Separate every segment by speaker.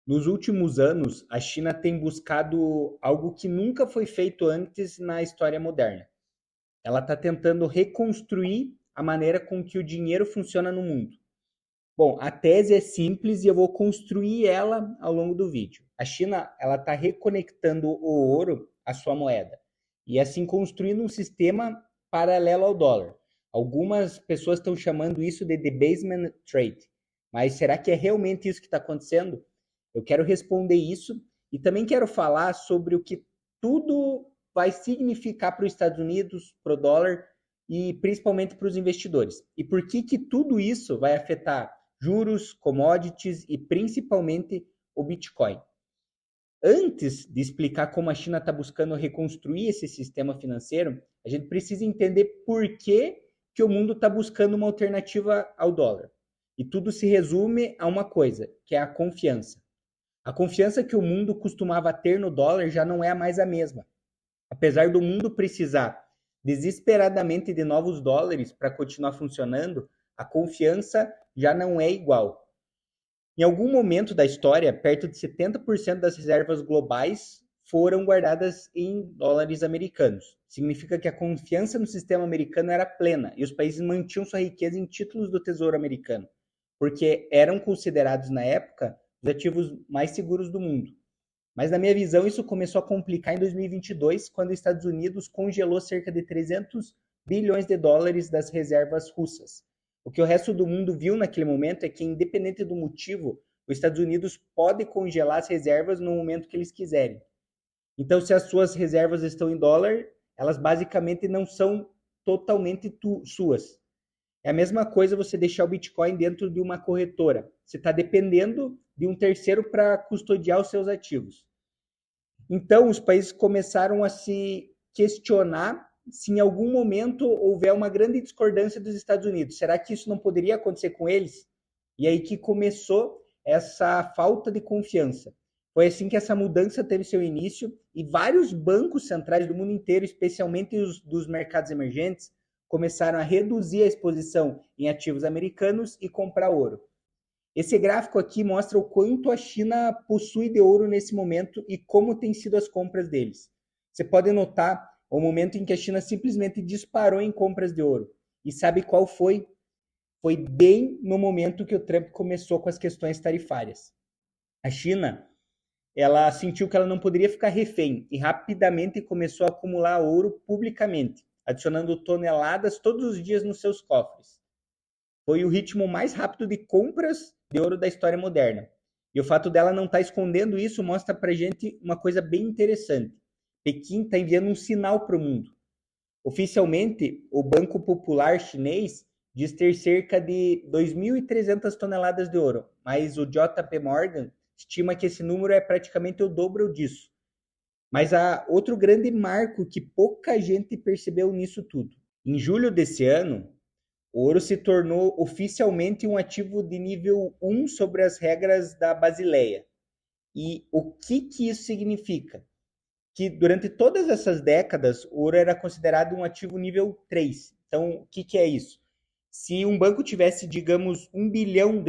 Speaker 1: Nos últimos anos, a China tem buscado algo que nunca foi feito antes na história moderna. Ela está tentando reconstruir a maneira com que o dinheiro funciona no mundo. Bom, a tese é simples e eu vou construir ela ao longo do vídeo. A China, ela está reconectando o ouro à sua moeda e assim construindo um sistema paralelo ao dólar. Algumas pessoas estão chamando isso de debasement trade, mas será que é realmente isso que está acontecendo? Eu quero responder isso e também quero falar sobre o que tudo vai significar para os Estados Unidos, para o dólar e principalmente para os investidores. E por que tudo isso vai afetar juros, commodities e principalmente o Bitcoin. Antes de explicar como a China está buscando reconstruir esse sistema financeiro, a gente precisa entender por que o mundo está buscando uma alternativa ao dólar. E tudo se resume a uma coisa, que é a confiança. A confiança que o mundo costumava ter no dólar já não é mais a mesma. Apesar do mundo precisar desesperadamente de novos dólares para continuar funcionando, a confiança já não é igual. Em algum momento da história, perto de 70% das reservas globais foram guardadas em dólares americanos. Significa que a confiança no sistema americano era plena e os países mantinham sua riqueza em títulos do Tesouro americano, porque eram considerados na época os ativos mais seguros do mundo. Mas na minha visão isso começou a complicar em 2022, quando os Estados Unidos congelou cerca de 300 bilhões de dólares das reservas russas. O que o resto do mundo viu naquele momento é que, independente do motivo, os Estados Unidos pode congelar as reservas no momento que eles quiserem. Então, se as suas reservas estão em dólar, elas basicamente não são totalmente suas. É a mesma coisa você deixar o Bitcoin dentro de uma corretora. Você está dependendo de um terceiro para custodiar os seus ativos. Então, os países começaram a se questionar se em algum momento houver uma grande discordância dos Estados Unidos. Será que isso não poderia acontecer com eles? E aí que começou essa falta de confiança. Foi assim que essa mudança teve seu início e vários bancos centrais do mundo inteiro, especialmente os dos mercados emergentes, começaram a reduzir a exposição em ativos americanos e comprar ouro. Esse gráfico aqui mostra o quanto a China possui de ouro nesse momento e como tem sido as compras deles. Você pode notar o momento em que a China simplesmente disparou em compras de ouro. E sabe qual foi? Foi bem no momento que o Trump começou com as questões tarifárias. A China, ela sentiu que ela não poderia ficar refém e rapidamente começou a acumular ouro publicamente, adicionando toneladas todos os dias nos seus cofres. Foi o ritmo mais rápido de compras de ouro da história moderna. E o fato dela não estar escondendo isso mostra pra gente uma coisa bem interessante. Pequim está enviando um sinal para o mundo. Oficialmente, o Banco Popular Chinês diz ter cerca de 2.300 toneladas de ouro, mas o JP Morgan estima que esse número é praticamente o dobro disso. Mas há outro grande marco que pouca gente percebeu nisso tudo. Em julho desse ano, o ouro se tornou oficialmente um ativo de nível 1 sobre as regras da Basileia. E o que isso significa? Que durante todas essas décadas, o ouro era considerado um ativo nível 3. Então, o que é isso? Se um banco tivesse, digamos, $1 bilhão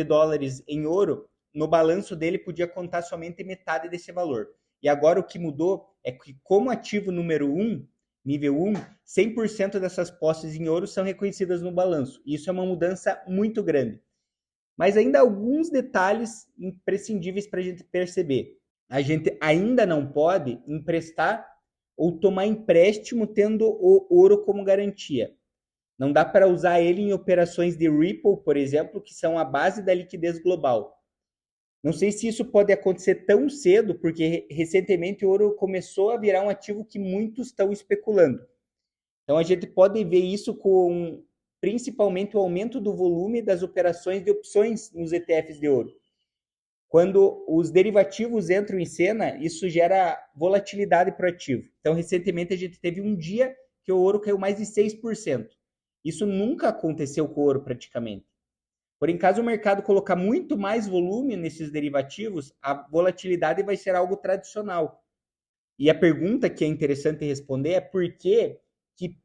Speaker 1: em ouro, no balanço dele podia contar somente metade desse valor. E agora o que mudou é que, como ativo número 1, nível 1, 100% dessas posses em ouro são reconhecidas no balanço. Isso é uma mudança muito grande. Mas ainda há alguns detalhes imprescindíveis para a gente perceber. A gente ainda não pode emprestar ou tomar empréstimo tendo o ouro como garantia. Não dá para usar ele em operações de Ripple, por exemplo, que são a base da liquidez global. Não sei se isso pode acontecer tão cedo, porque recentemente o ouro começou a virar um ativo que muitos estão especulando. Então a gente pode ver isso com principalmente o aumento do volume das operações de opções nos ETFs de ouro. Quando os derivativos entram em cena, isso gera volatilidade para o ativo. Então, recentemente, a gente teve um dia que o ouro caiu mais de 6%. Isso nunca aconteceu com o ouro, praticamente. Porém, caso o mercado colocar muito mais volume nesses derivativos, a volatilidade vai ser algo tradicional. E a pergunta que é interessante responder é por que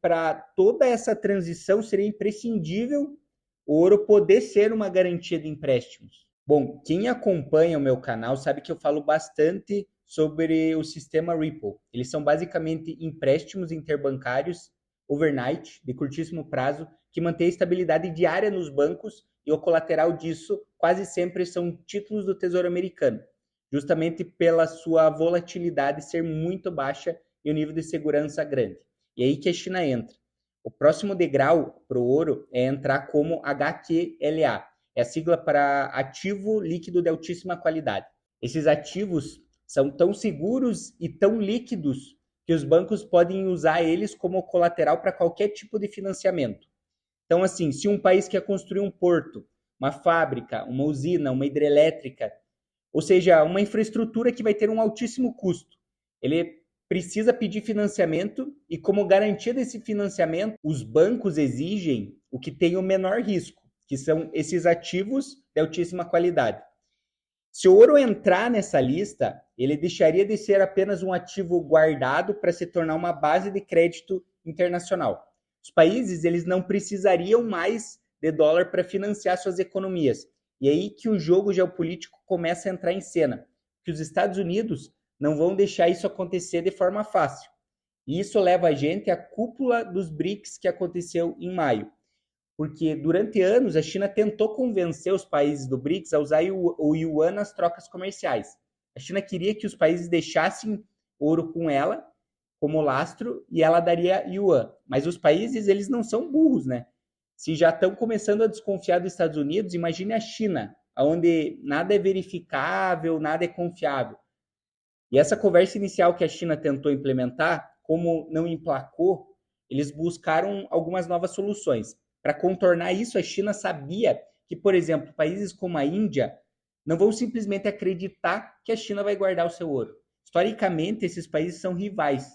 Speaker 1: para toda essa transição seria imprescindível o ouro poder ser uma garantia de empréstimos. Bom, quem acompanha o meu canal sabe que eu falo bastante sobre o sistema Ripple. Eles são basicamente empréstimos interbancários overnight, de curtíssimo prazo, que mantêm a estabilidade diária nos bancos e o colateral disso quase sempre são títulos do Tesouro Americano, justamente pela sua volatilidade ser muito baixa e o nível de segurança grande. E aí que a China entra. O próximo degrau para o ouro é entrar como HQLA, é a sigla para ativo líquido de altíssima qualidade. Esses ativos são tão seguros e tão líquidos que os bancos podem usar eles como colateral para qualquer tipo de financiamento. Então, assim, se um país quer construir um porto, uma fábrica, uma usina, uma hidrelétrica, ou seja, uma infraestrutura que vai ter um altíssimo custo, ele precisa pedir financiamento e, como garantia desse financiamento, os bancos exigem o que tem o menor risco, que são esses ativos de altíssima qualidade. Se o ouro entrar nessa lista, ele deixaria de ser apenas um ativo guardado para se tornar uma base de crédito internacional. Os países eles não precisariam mais de dólar para financiar suas economias. E é aí que o jogo geopolítico começa a entrar em cena, que os Estados Unidos não vão deixar isso acontecer de forma fácil. E isso leva a gente à cúpula dos BRICS que aconteceu em maio. Porque durante anos a China tentou convencer os países do BRICS a usar o yuan nas trocas comerciais. A China queria que os países deixassem ouro com ela como lastro e ela daria yuan. Mas os países eles não são burros, né? Se já estão começando a desconfiar dos Estados Unidos, imagine a China, onde nada é verificável, nada é confiável. E essa conversa inicial que a China tentou implementar, como não emplacou, eles buscaram algumas novas soluções. Para contornar isso, a China sabia que, por exemplo, países como a Índia não vão simplesmente acreditar que a China vai guardar o seu ouro. Historicamente, esses países são rivais.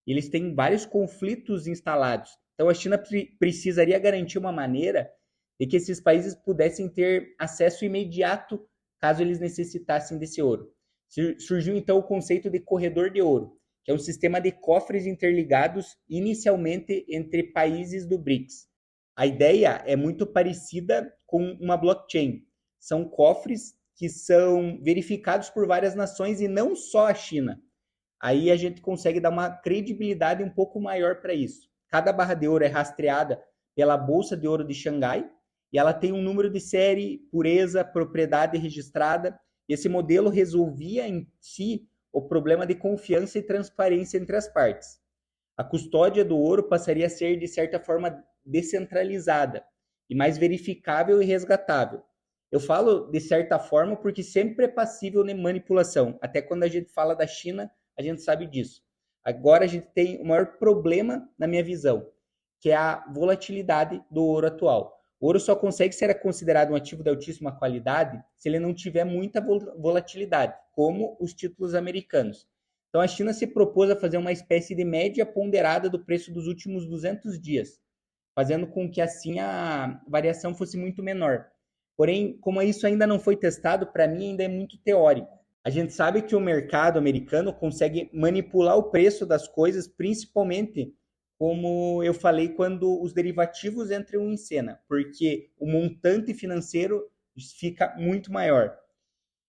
Speaker 1: Eles têm vários conflitos instalados. Então, a China precisaria garantir uma maneira de que esses países pudessem ter acesso imediato caso eles necessitassem desse ouro. Surgiu então o conceito de corredor de ouro, que é um sistema de cofres interligados inicialmente entre países do BRICS. A ideia é muito parecida com uma blockchain. São cofres que são verificados por várias nações e não só a China. Aí a gente consegue dar uma credibilidade um pouco maior para isso. Cada barra de ouro é rastreada pela Bolsa de Ouro de Xangai e ela tem um número de série, pureza, propriedade registrada. Esse modelo resolvia em si o problema de confiança e transparência entre as partes. A custódia do ouro passaria a ser, de certa forma, descentralizada e mais verificável e resgatável. Eu falo de certa forma porque sempre é passível de manipulação. Até quando a gente fala da China, a gente sabe disso. Agora a gente tem o maior problema, na minha visão, que é a volatilidade do ouro atual. O ouro só consegue ser considerado um ativo de altíssima qualidade se ele não tiver muita volatilidade, como os títulos americanos. Então, a China se propôs a fazer uma espécie de média ponderada do preço dos últimos 200 dias, fazendo com que assim a variação fosse muito menor. Porém, como isso ainda não foi testado, para mim ainda é muito teórico. A gente sabe que o mercado americano consegue manipular o preço das coisas, principalmente, como eu falei, quando os derivativos entram em cena, porque o montante financeiro fica muito maior.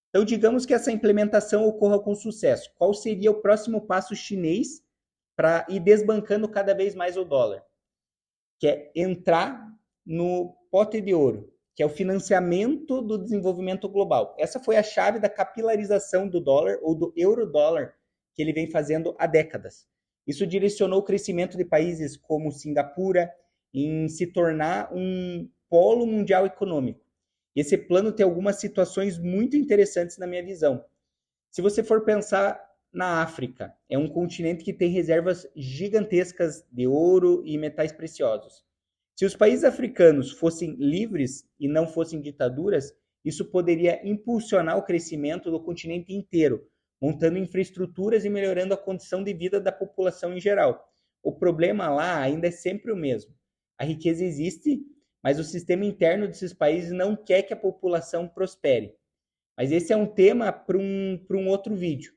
Speaker 1: Então, digamos que essa implementação ocorra com sucesso. Qual seria o próximo passo chinês para ir desbancando cada vez mais o dólar? Que é entrar no pote de ouro, que é o financiamento do desenvolvimento global. Essa foi a chave da capilarização do dólar ou do euro-dólar que ele vem fazendo há décadas. Isso direcionou o crescimento de países como Singapura em se tornar um polo mundial econômico. Esse plano tem algumas situações muito interessantes na minha visão. Se você for pensar na África, é um continente que tem reservas gigantescas de ouro e metais preciosos. Se os países africanos fossem livres e não fossem ditaduras, isso poderia impulsionar o crescimento do continente inteiro, montando infraestruturas e melhorando a condição de vida da população em geral. O problema lá ainda é sempre o mesmo. A riqueza existe, mas o sistema interno desses países não quer que a população prospere. Mas esse é um tema para um outro vídeo.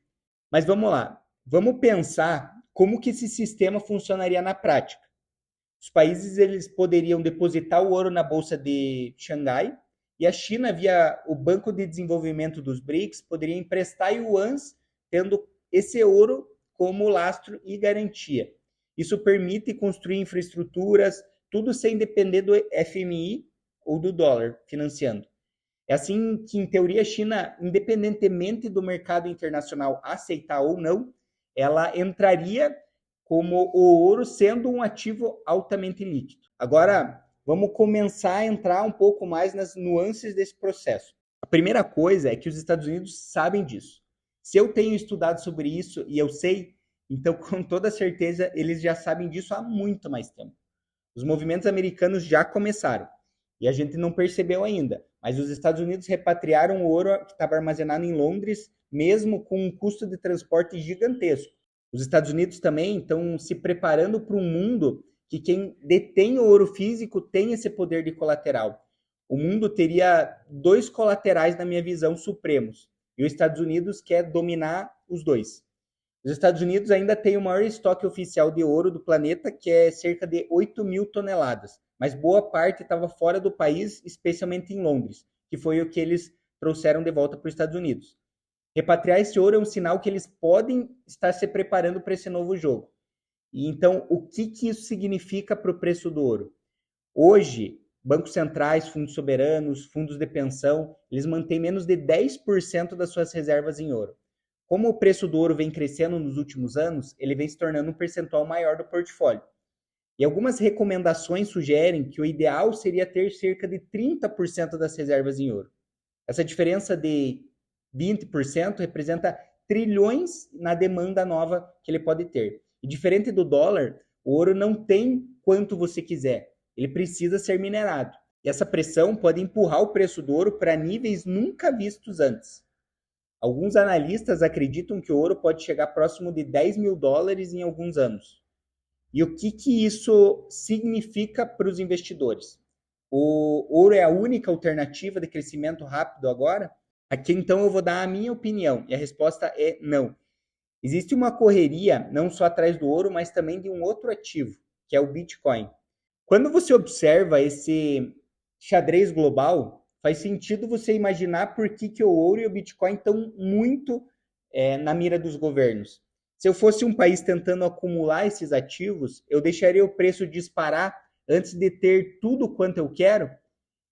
Speaker 1: Mas vamos lá, vamos pensar como que esse sistema funcionaria na prática. Os países eles poderiam depositar o ouro na Bolsa de Xangai e a China, via o Banco de Desenvolvimento dos BRICS, poderia emprestar yuans, tendo esse ouro como lastro e garantia. Isso permite construir infraestruturas, tudo sem depender do FMI ou do dólar financiando. É assim que, em teoria, a China, independentemente do mercado internacional aceitar ou não, ela entraria como o ouro sendo um ativo altamente líquido. Agora, vamos começar a entrar um pouco mais nas nuances desse processo. A primeira coisa é que os Estados Unidos sabem disso. Se eu tenho estudado sobre isso e eu sei, então com toda certeza eles já sabem disso há muito mais tempo. Os movimentos americanos já começaram e a gente não percebeu ainda, mas os Estados Unidos repatriaram o ouro que estava armazenado em Londres, mesmo com um custo de transporte gigantesco. Os Estados Unidos também estão se preparando para um mundo que quem detém o ouro físico tem esse poder de colateral. O mundo teria dois colaterais, na minha visão, supremos, e os Estados Unidos quer dominar os dois. Os Estados Unidos ainda têm o maior estoque oficial de ouro do planeta, que é cerca de 8 mil toneladas, mas boa parte estava fora do país, especialmente em Londres, que foi o que eles trouxeram de volta para os Estados Unidos. Repatriar esse ouro é um sinal que eles podem estar se preparando para esse novo jogo. E então, o que isso significa para o preço do ouro? Hoje, bancos centrais, fundos soberanos, fundos de pensão, eles mantêm menos de 10% das suas reservas em ouro. Como o preço do ouro vem crescendo nos últimos anos, ele vem se tornando um percentual maior do portfólio. E algumas recomendações sugerem que o ideal seria ter cerca de 30% das reservas em ouro. Essa diferença de 20% representa trilhões na demanda nova que ele pode ter. E diferente do dólar, o ouro não tem quanto você quiser, ele precisa ser minerado. E essa pressão pode empurrar o preço do ouro para níveis nunca vistos antes. Alguns analistas acreditam que o ouro pode chegar próximo de 10 mil dólares em alguns anos. E o que isso significa para os investidores? O ouro é a única alternativa de crescimento rápido agora? Aqui então eu vou dar a minha opinião, e a resposta é não. Existe uma correria não só atrás do ouro, mas também de um outro ativo, que é o Bitcoin. Quando você observa esse xadrez global, faz sentido você imaginar por que o ouro e o Bitcoin estão muito na mira dos governos. Se eu fosse um país tentando acumular esses ativos, eu deixaria o preço disparar antes de ter tudo quanto eu quero?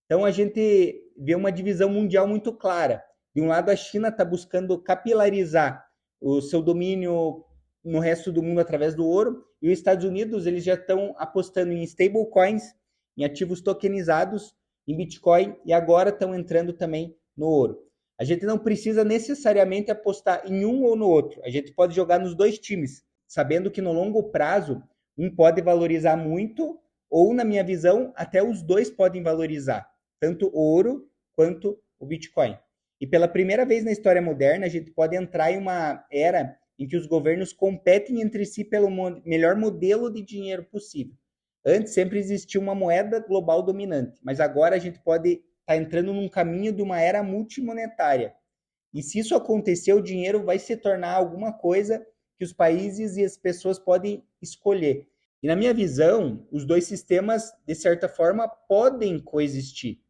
Speaker 1: Então a gente vê uma divisão mundial muito clara. De um lado, a China está buscando capilarizar o seu domínio no resto do mundo através do ouro, e os Estados Unidos eles já estão apostando em stablecoins, em ativos tokenizados, em Bitcoin, e agora estão entrando também no ouro. A gente não precisa necessariamente apostar em um ou no outro, a gente pode jogar nos dois times, sabendo que no longo prazo um pode valorizar muito, ou na minha visão, até os dois podem valorizar, tanto o ouro quanto o Bitcoin. E pela primeira vez na história moderna, a gente pode entrar em uma era em que os governos competem entre si pelo melhor modelo de dinheiro possível. Antes sempre existia uma moeda global dominante, mas agora a gente pode estar entrando num caminho de uma era multimonetária. E se isso acontecer, o dinheiro vai se tornar alguma coisa que os países e as pessoas podem escolher. E na minha visão, os dois sistemas, de certa forma, podem coexistir.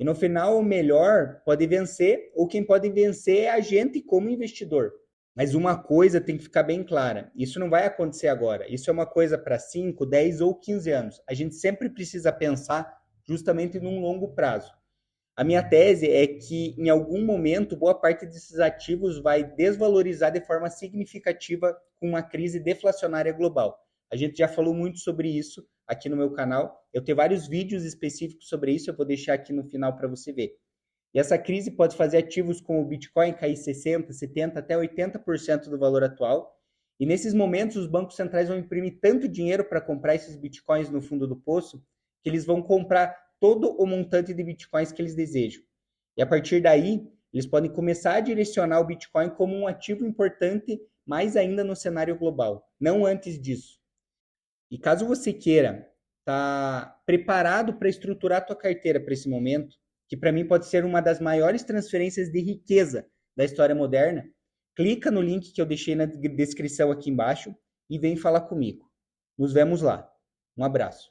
Speaker 1: E no final, o melhor pode vencer, ou quem pode vencer é a gente como investidor. Mas uma coisa tem que ficar bem clara, isso não vai acontecer agora. Isso é uma coisa para 5, 10 ou 15 anos. A gente sempre precisa pensar justamente num longo prazo. A minha tese é que, em algum momento, boa parte desses ativos vai desvalorizar de forma significativa com uma crise deflacionária global. A gente já falou muito sobre isso aqui no meu canal. Eu tenho vários vídeos específicos sobre isso, eu vou deixar aqui no final para você ver. E essa crise pode fazer ativos como o Bitcoin cair 60%, 70%, até 80% do valor atual. E nesses momentos, os bancos centrais vão imprimir tanto dinheiro para comprar esses Bitcoins no fundo do poço, que eles vão comprar todo o montante de Bitcoins que eles desejam. E a partir daí, eles podem começar a direcionar o Bitcoin como um ativo importante, mais ainda no cenário global, não antes disso. E caso você queira estar preparado para estruturar a tua carteira para esse momento, que para mim pode ser uma das maiores transferências de riqueza da história moderna, clica no link que eu deixei na descrição aqui embaixo e vem falar comigo. Nos vemos lá. Um abraço.